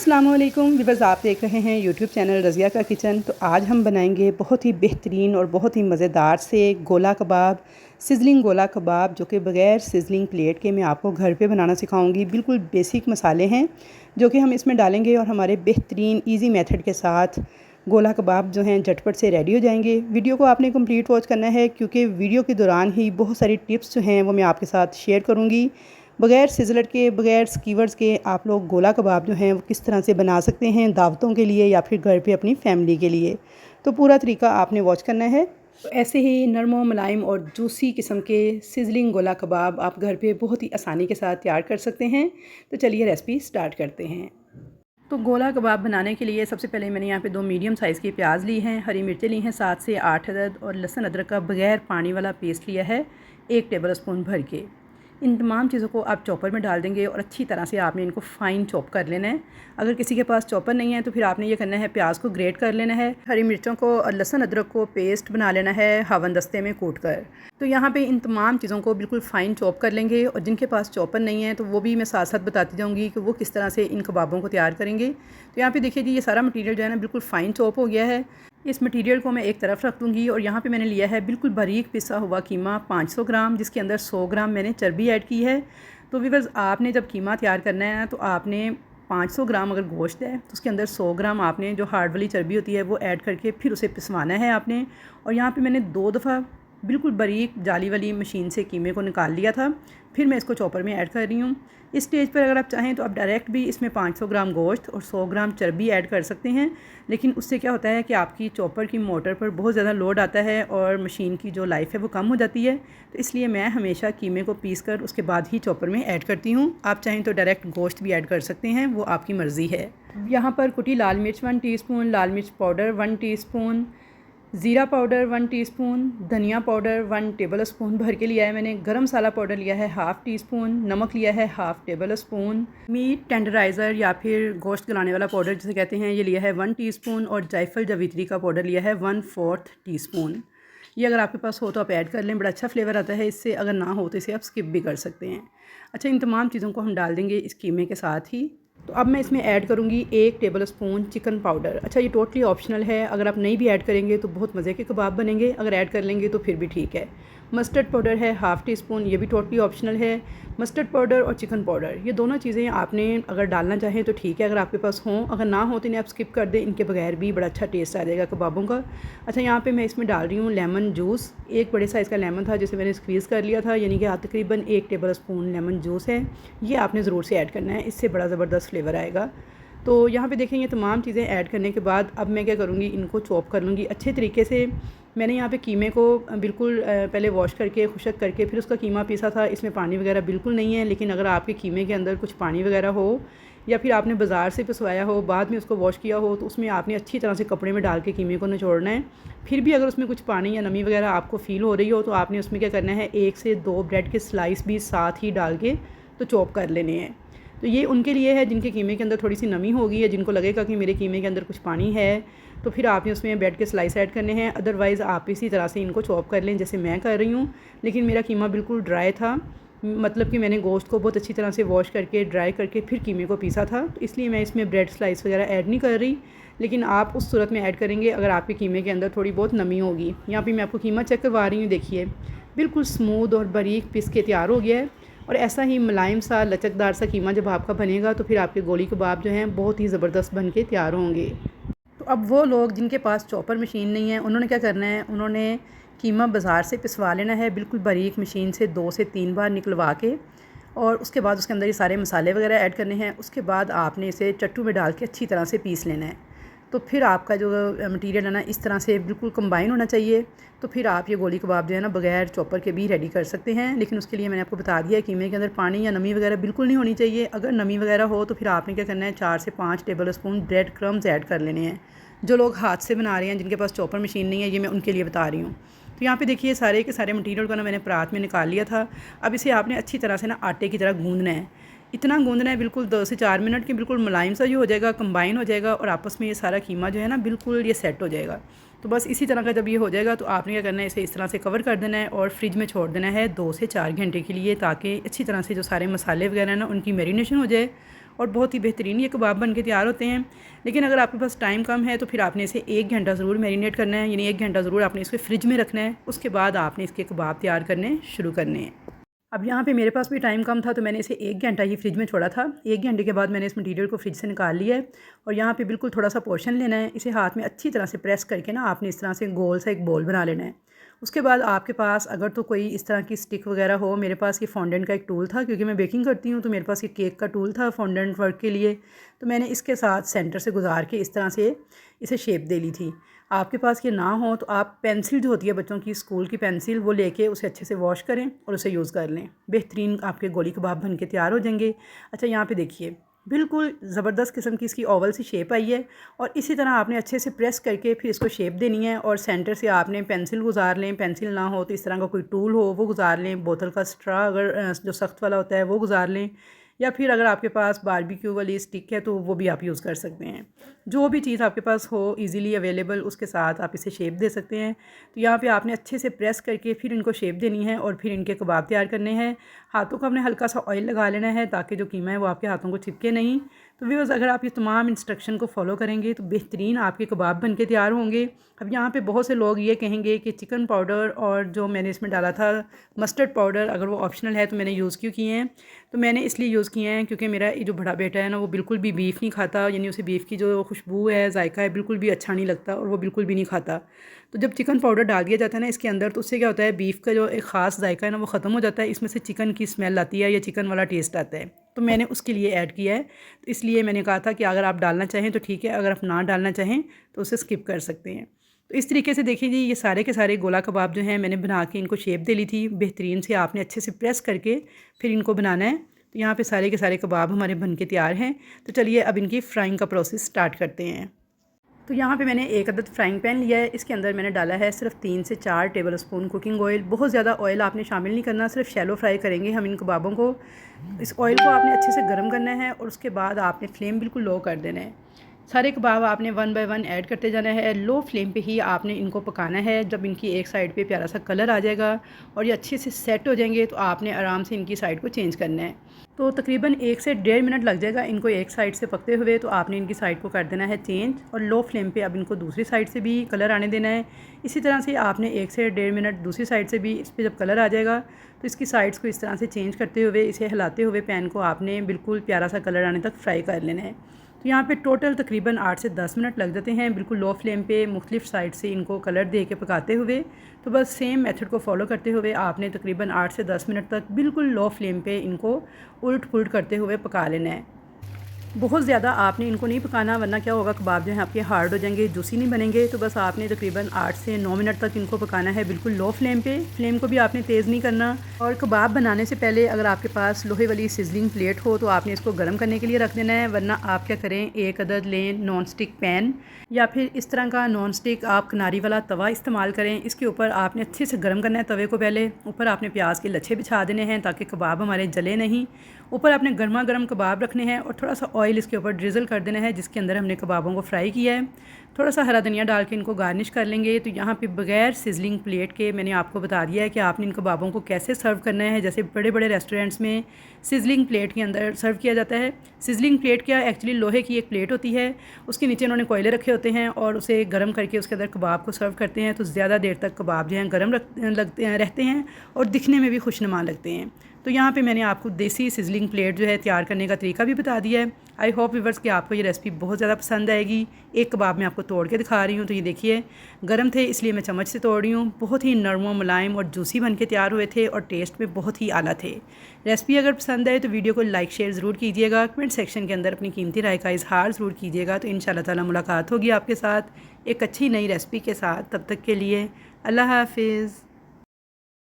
अस्सलामुअलैकुम व्यूअर्स, आप देख रहे हैं यूट्यूब चैनल रज़िया का किचन। तो आज हम बनाएंगे बहुत ही बेहतरीन और बहुत ही मज़ेदार से गोला कबाब, सिजलिंग गोला कबाब, जो कि बग़ैर सिजलिंग प्लेट के मैं आपको घर पे बनाना सिखाऊंगी। बिल्कुल बेसिक मसाले हैं जो कि हम इसमें डालेंगे और हमारे बेहतरीन इजी मेथड के साथ गोला कबाब जो हैं झटपट से रेडी हो जाएंगे। वीडियो को आपने कंप्लीट वॉच करना है क्योंकि वीडियो के दौरान ही बहुत सारी टिप्स जो हैं वो मैं आपके साथ शेयर करूँगी। बग़ैर सिज़लर के, बग़ैर स्कीवर्स के आप लोग गोला कबाब जो हैं वो किस तरह से बना सकते हैं दावतों के लिए या फिर घर पे अपनी फैमिली के लिए। तो पूरा तरीका आपने वॉच करना है। तो ऐसे ही नरम मुलायम और जूसी किस्म के सिजलिंग गोला कबाब आप घर पे बहुत ही आसानी के साथ तैयार कर सकते हैं। तो चलिए रेसिपी स्टार्ट करते हैं। तो गोला कबाब बनाने के लिए सबसे पहले मैंने यहाँ पे 2 मीडियम साइज़ की प्याज ली हैं, हरी मिर्चें ली हैं 7 से 8 अदद, और लहसुन अदरक का बग़ैर पानी वाला पेस्ट लिया है 1 टेबल स्पून भर के। इन तमाम चीज़ों को आप चॉपर में डाल देंगे और अच्छी तरह से आपने इनको फ़ाइन चॉप कर लेना है। अगर किसी के पास चॉपर नहीं है तो फिर आपने ये करना है, प्याज को ग्रेट कर लेना है, हरी मिर्चों को और लहसुन अदरक को पेस्ट बना लेना है हवन दस्ते में कूट कर। तो यहाँ पे इन तमाम चीज़ों को बिल्कुल फ़ाइन चॉप कर लेंगे। और जिनके पास चॉपर नहीं है तो वो भी मैं साथ साथ बताती जाऊँगी कि वो किस तरह से इन कबाबों को तैयार करेंगे। तो यहाँ पर देखिए जी, ये सारा मटीरियल जो है ना बिल्कुल फ़ाइन चॉप हो गया है। इस मटेरियल को मैं एक तरफ रख दूँगी और यहाँ पे मैंने लिया है बिल्कुल बारीक पिसा हुआ कीमा 500 ग्राम, जिसके अंदर 100 ग्राम मैंने चर्बी ऐड की है। तो व्यूअर्स, आपने जब कीमा तैयार करना है ना तो आपने 500 ग्राम अगर गोश्त है तो उसके अंदर 100 ग्राम आपने जो हार्ड वाली चर्बी होती है वो ऐड करके फिर उसे पिसवाना है आपने। और यहाँ पे मैंने 2 दफ़ा बिल्कुल बारीक जाली वाली मशीन से कीमे को निकाल लिया था, फिर मैं इसको चॉपर में ऐड कर रही हूँ। इस स्टेज पर अगर आप चाहें तो आप डायरेक्ट भी इसमें 500 ग्राम गोश्त और 100 ग्राम चर्बी ऐड कर सकते हैं, लेकिन उससे क्या होता है कि आपकी चॉपर की मोटर पर बहुत ज़्यादा लोड आता है और मशीन की जो लाइफ है वो कम हो जाती है। तो इसलिए मैं हमेशा कीमे को पीस कर उसके बाद ही चॉपर में ऐड करती हूँ। आप चाहें तो डायरेक्ट गोश्त भी ऐड कर सकते हैं, वो आपकी मर्ज़ी है। यहाँ पर कुटी लाल मिर्च 1 टीस्पून, लाल मिर्च पाउडर 1 टीस्पून, ज़ीरा पाउडर 1 टीस्पून, धनिया पाउडर 1 टेबल स्पून भर के लिया है मैंने, गरम मसाला पाउडर लिया है हाफ़ टी स्पून, नमक लिया है half table spoon, meat tenderiser या फिर गोश्त गलाने वाला पाउडर जिसे कहते हैं ये लिया है 1 टीस्पून, और जायफल जावित्री का पाउडर लिया है 1/4 टीस्पून। ये अगर आपके पास हो तो आप ऐड कर लें, बड़ा अच्छा फ्लेवर आता है इससे। अगर ना हो तो इसे आप स्किप भी कर सकते हैं। अच्छा, इन तमाम चीज़ों को हम डाल देंगे इस कीमे के साथ ही। तो अब मैं इसमें ऐड करूँगी 1 टेबल स्पून चिकन पाउडर। अच्छा, ये टोटली ऑप्शनल है, अगर आप नहीं भी ऐड करेंगे तो बहुत मज़े के कबाब बनेंगे, अगर ऐड कर लेंगे तो फिर भी ठीक है। मस्टर्ड पाउडर है हाफ़ टी स्पून, ये भी टोटली ऑप्शनल है। मस्टर्ड पाउडर और चिकन पाउडर, ये दोनों चीज़ें आपने अगर डालना चाहें तो ठीक है, अगर आपके पास हों, अगर ना हो तो इन्हें आप स्किप कर दें, इनके बगैर भी बड़ा अच्छा टेस्ट आ जाएगा कबाबों का। अच्छा, यहाँ पे मैं इसमें डाल रही हूँ लेमन जूस। एक बड़े साइज़ का लेमन था जिसे मैंने स्क्वीज़ कर लिया था, यानी कि तकरीबन 1 टेबल स्पून लेमन जूस है। ये आपने ज़रूर से ऐड करना है, इससे बड़ा ज़बरदस्त फ्लेवर आएगा। तो यहाँ पे देखें, ये तमाम चीज़ें ऐड करने के बाद अब मैं क्या करूँगी, इनको चॉप कर लूँगी अच्छे तरीके से। मैंने यहाँ पे कीमे को बिल्कुल पहले वॉश करके खुशक करके फिर उसका कीमा पीसा था। इसमें पानी वगैरह बिल्कुल नहीं है, लेकिन अगर आपके कीमे के अंदर कुछ पानी वगैरह हो या फिर आपने बाज़ार से पिसवाया हो, बाद में उसको वॉश किया हो, तो उसमें आपने अच्छी तरह से कपड़े में डाल के कीमे को निचोड़ना है। फिर भी अगर उसमें कुछ पानी या नमी वगैरह आपको फ़ील हो रही हो तो आपने उसमें क्या करना है, 1 से 2 ब्रेड के स्लाइस भी साथ ही डाल के तो चॉप कर लेने हैं। तो ये उनके लिए है जिनके कीमे के अंदर थोड़ी सी नमी होगी या जिनको लगेगा कि मेरे कीमे के अंदर कुछ पानी है, तो फिर आपने उसमें ब्रेड के स्लाइस ऐड करने हैं। अदरवाइज़ आप इसी तरह से इनको चॉप कर लें जैसे मैं कर रही हूँ। लेकिन मेरा कीमा बिल्कुल ड्राई था, मतलब कि मैंने गोश्त को बहुत अच्छी तरह से वॉश करके ड्राई करके फिर कीमे को पीसा था, तो इसलिए मैं इसमें ब्रेड स्लाइस वगैरह ऐड नहीं कर रही। लेकिन आप उस सूरत में ऐड करेंगे अगर आपके कीमे के अंदर थोड़ी बहुत नमी होगी। यहाँ पे मैं आपको कीमा चेक करवा रही हूँ, देखिए बिल्कुल स्मूथ और बारीक पिस के तैयार हो गया है। और ऐसा ही मुलायम सा लचकदार सा कीमा जब आपका बनेगा तो फिर आपके गोली कबाब जो हैं बहुत ही ज़बरदस्त बन के तैयार होंगे। तो अब वो लोग जिनके पास चॉपर मशीन नहीं है, उन्होंने क्या करना है, उन्होंने कीमा बाज़ार से पिसवा लेना है बिल्कुल बारीक मशीन से 2 से 3 बार निकलवा के, और उसके बाद उसके अंदर ये सारे मसाले वगैरह ऐड करने हैं। उसके बाद आपने इसे चट्टू में डाल के अच्छी तरह से पीस लेना है। तो फिर आपका जो मटेरियल है ना इस तरह से बिल्कुल कंबाइन होना चाहिए। तो फिर आप ये गोली कबाब जो है ना बगैर चॉपर के भी रेडी कर सकते हैं। लेकिन उसके लिए मैंने आपको बता दिया है कीमे के अंदर पानी या नमी वगैरह बिल्कुल नहीं होनी चाहिए। अगर नमी वगैरह हो तो फिर आपने क्या करना है, 4 से 5 table spoon bread crumbs add कर लेने हैं। जो लोग हाथ से बना रहे हैं, जिनके पास चॉपर मशीन नहीं है, ये मैं उनके लिए बता रही हूँ। तो यहाँ पे देखिए सारे के सारे मटेरियल को ना मैंने परात में निकाल लिया था। अब इसे आपने अच्छी तरह से ना आटे की तरह गूंदना है। इतना गूंदना है बिल्कुल 2 से 4 मिनट के, बिल्कुल मुलायम सा ये हो जाएगा, कंबाइन हो जाएगा और आपस में ये सारा कीमा जो है ना बिल्कुल ये सेट हो जाएगा। तो बस इसी तरह का जब ये हो जाएगा तो आपने क्या करना है, इसे इस तरह से कवर कर देना है और फ्रिज में छोड़ देना है 2 से 4 घंटे के लिए, ताकि अच्छी तरह से जो सारे मसाले वगैरह ना उनकी मैरिनेशन हो जाए और बहुत ही बेहतरीन ये कबाब बन के तैयार होते हैं। लेकिन अगर आपके पास टाइम कम है तो फिर आपने इसे 1 घंटा ज़रूर मैरिनेट करना है, यानी 1 घंटा ज़रूर आपने इसको फ्रिज में रखना है। उसके बाद आपने इसके कबाब तैयार करने शुरू करने हैं। अब यहाँ पे मेरे पास भी टाइम कम था तो मैंने इसे 1 घंटा ही फ्रिज में छोड़ा था। 1 घंटे के बाद मैंने इस मटीरियल को फ्रिज से निकाल लिया है और यहाँ पे बिल्कुल थोड़ा सा पोर्शन लेना है। इसे हाथ में अच्छी तरह से प्रेस करके ना आपने इस तरह से गोल सा एक बॉल बना लेना है। उसके बाद आपके पास अगर तो कोई इस तरह की स्टिक वगैरह हो, मेरे पास ये फॉन्डेंट का एक टूल था क्योंकि मैं बेकिंग करती हूँ, तो मेरे पास ये केक का टूल था फॉन्डेंट वर्क के लिए। तो मैंने इसके साथ सेंटर से गुजार के इस तरह से इसे शेप दे ली थी। आपके पास ये ना हो तो आप पेंसिल जो होती है बच्चों की स्कूल की पेंसिल, वो लेके उसे अच्छे से वॉश करें और उसे यूज़ कर लें। बेहतरीन आपके गोली कबाब बन के तैयार हो जाएंगे। अच्छा, यहाँ पे देखिए बिल्कुल ज़बरदस्त किस्म की इसकी ओवल सी शेप आई है और इसी तरह आपने अच्छे से प्रेस करके फिर इसको शेप देनी है और सेंटर से आपने पेंसिल गुजार लें। पेंसिल ना हो तो इस तरह का कोई टूल हो वो गुजार लें। बोतल का स्ट्रा अगर जो सख्त वाला होता है वो गुजार लें, या फिर अगर आपके पास बारबेक्यू वाली स्टिक है तो वो भी आप यूज़ कर सकते हैं। जो भी चीज़ आपके पास हो इजीली अवेलेबल, उसके साथ आप इसे शेप दे सकते हैं। तो यहाँ पे आपने अच्छे से प्रेस करके फिर इनको शेप देनी है और फिर इनके कबाब तैयार करने हैं। हाथों को आपने हल्का सा ऑयल लगा लेना है ताकि जो कीमा है वो आपके हाथों को चिपके नहीं। तो व्यूअर्स, अगर आप ये तमाम इंस्ट्रक्शन को फॉलो करेंगे तो बेहतरीन आपके कबाब बन के तैयार होंगे। अब यहाँ पे बहुत से लोग ये कहेंगे कि चिकन पाउडर और जो मैंने इसमें डाला था मस्टर्ड पाउडर, अगर वो ऑप्शनल है तो मैंने यूज़ क्यों किए हैं। तो मैंने इसलिए यूज़ किए हैं क्योंकि मेरा ये जो बड़ा बेटा है ना, वो बिल्कुल भी बीफ़ नहीं खाता, यानी उसे बीफ़ की जो खुशबू है, जायका है, बिल्कुल भी अच्छा नहीं लगता और वो बिल्कुल भी नहीं खाता। तो जब चिकन पाउडर डाल दिया जाता है ना इसके अंदर, तो उससे क्या होता है, बीफ़ का जो एक ख़ास जायका है ना वो ख़त्म हो जाता है। इसमें से चिकन की स्मेल आती है या चिकन वाला टेस्ट आता है। तो मैंने उसके लिए ऐड किया है। तो इसलिए मैंने कहा था कि अगर आप डालना चाहें तो ठीक है, अगर आप ना डालना चाहें तो उसे स्किप कर सकते हैं। तो इस तरीके से देखिए जी, ये सारे के सारे गोला कबाब जो हैं मैंने बना के इनको शेप दे ली थी। बेहतरीन से आपने अच्छे से प्रेस करके फिर इनको बनाना है। तो यहाँ पे सारे के सारे कबाब हमारे बन के तैयार हैं। तो चलिए अब इनकी फ्राइंग का प्रोसेस स्टार्ट करते हैं। तो यहाँ पे मैंने एक अदद फ्राइंग पैन लिया है। इसके अंदर मैंने डाला है सिर्फ 3 से 4 टेबल स्पून कुकिंग ऑयल। बहुत ज़्यादा ऑयल आपने शामिल नहीं करना, सिर्फ शैलो फ्राई करेंगे हम इन कबाबों को। इस ऑयल को आपने अच्छे से गर्म करना है और उसके बाद आपने फ्लेम बिल्कुल लो कर देना है। सारे कबाब आपने 1 बाय 1 ऐड करते जाना है। लो फ्लेम पे ही आपने इनको पकाना है। जब इनकी एक साइड पे प्यारा सा कलर आ जाएगा और ये अच्छे से सेट हो जाएंगे तो आपने आराम से इनकी साइड को चेंज करना है। तो तकरीबन 1 से 1.5 मिनट लग जाएगा इनको एक साइड से पकते हुए। तो आपने इनकी साइड को कर देना है चेंज और लो फ्लेम पे अब इनको दूसरी साइड से भी कलर आने देना है। इसी तरह से आपने 1 से 1.5 मिनट दूसरी साइड से भी, इस पर जब कलर आ जाएगा तो इसकी साइड्स को इस तरह से चेंज करते हुए, इसे हिलाते हुए पैन को आपने बिल्कुल प्यारा सा कलर आने तक फ्राई कर लेना है। तो यहाँ पे टोटल तकरीबन 8 से 10 मिनट लग जाते हैं बिल्कुल लो फ्लेम पे मुख्तलिफ साइड से इनको कलर दे के पकाते हुए। तो बस सेम मेथड को फॉलो करते हुए आपने तकरीबन 8 से 10 मिनट तक बिल्कुल लो फ्लेम पे इनको उलट पुलट करते हुए पका लेना है। बहुत ज़्यादा आपने इनको नहीं पकाना, वरना क्या होगा, कबाब जो है आपके हार्ड हो जाएंगे, जूसी नहीं बनेंगे। तो बस आपने तकरीबन 8 से 9 मिनट तक इनको पकाना है बिल्कुल लो फ्लेम पे। फ्लेम को भी आपने तेज़ नहीं करना। और कबाब बनाने से पहले अगर आपके पास लोहे वाली सिजलिंग प्लेट हो तो आपने इसको गर्म करने के लिए रख देना है, वरना आप क्या करें, एक अदद लें नॉन स्टिक पैन या फिर इस तरह का नॉन स्टिक आप किनारी वाला तवा इस्तेमाल करें। इसके ऊपर आपने अच्छे से गर्म करना है तवे को। पहले ऊपर आपने प्याज के लच्छे बिछा देने हैं ताकि कबाब हमारे जले नहीं। ऊपर आपने गर्मा गर्म कबाब रखने हैं और थोड़ा सा ऑयल इसके ऊपर ड्रिज़ल कर देना है जिसके अंदर हमने कबाबों को फ्राई किया है। थोड़ा सा हरा धनिया डाल के इनको गार्निश कर लेंगे। तो यहाँ पे बगैर सिजलिंग प्लेट के मैंने आपको बता दिया है कि आपने इन कबाबों को कैसे सर्व करना है। जैसे बड़े बड़े रेस्टोरेंट्स में सिजलिंग प्लेट के अंदर सर्व किया जाता है। सिजलिंग प्लेट क्या, एक्चुअली लोहे की एक प्लेट होती है, उसके नीचे उन्होंने कोयले रखे होते हैं और उसे गर्म करके उसके अंदर कबाब को सर्व करते हैं। तो ज़्यादा देर तक कबाब जो हैं गर्म रहते हैं और दिखने में भी खुशनुमा लगते हैं। तो यहाँ पे मैंने आपको देसी सिजलिंग प्लेट जो है तैयार करने का तरीका भी बता दिया है। आई होप व्यूअर्स कि आपको ये रेसिपी बहुत ज़्यादा पसंद आएगी। एक कबाब मैं आपको तोड़ के दिखा रही हूँ। तो ये देखिए, गर्म थे इसलिए मैं चम्मच से तोड़ रही हूँ। बहुत ही नरम व मुलायम और जूसी बन के तैयार हुए थे और टेस्ट में बहुत ही आला थे। रेसिपी अगर पसंद आए तो वीडियो को लाइक शेयर ज़रूर कीजिएगा। कमेंट सेक्शन के अंदर अपनी कीमती राय का इजहार ज़रूर कीजिएगा। तो इंशाअल्लाह ताला मुलाकात होगी आपके साथ एक अच्छी नई रेसिपी के साथ। तब तक के लिए अल्लाह हाफिज़।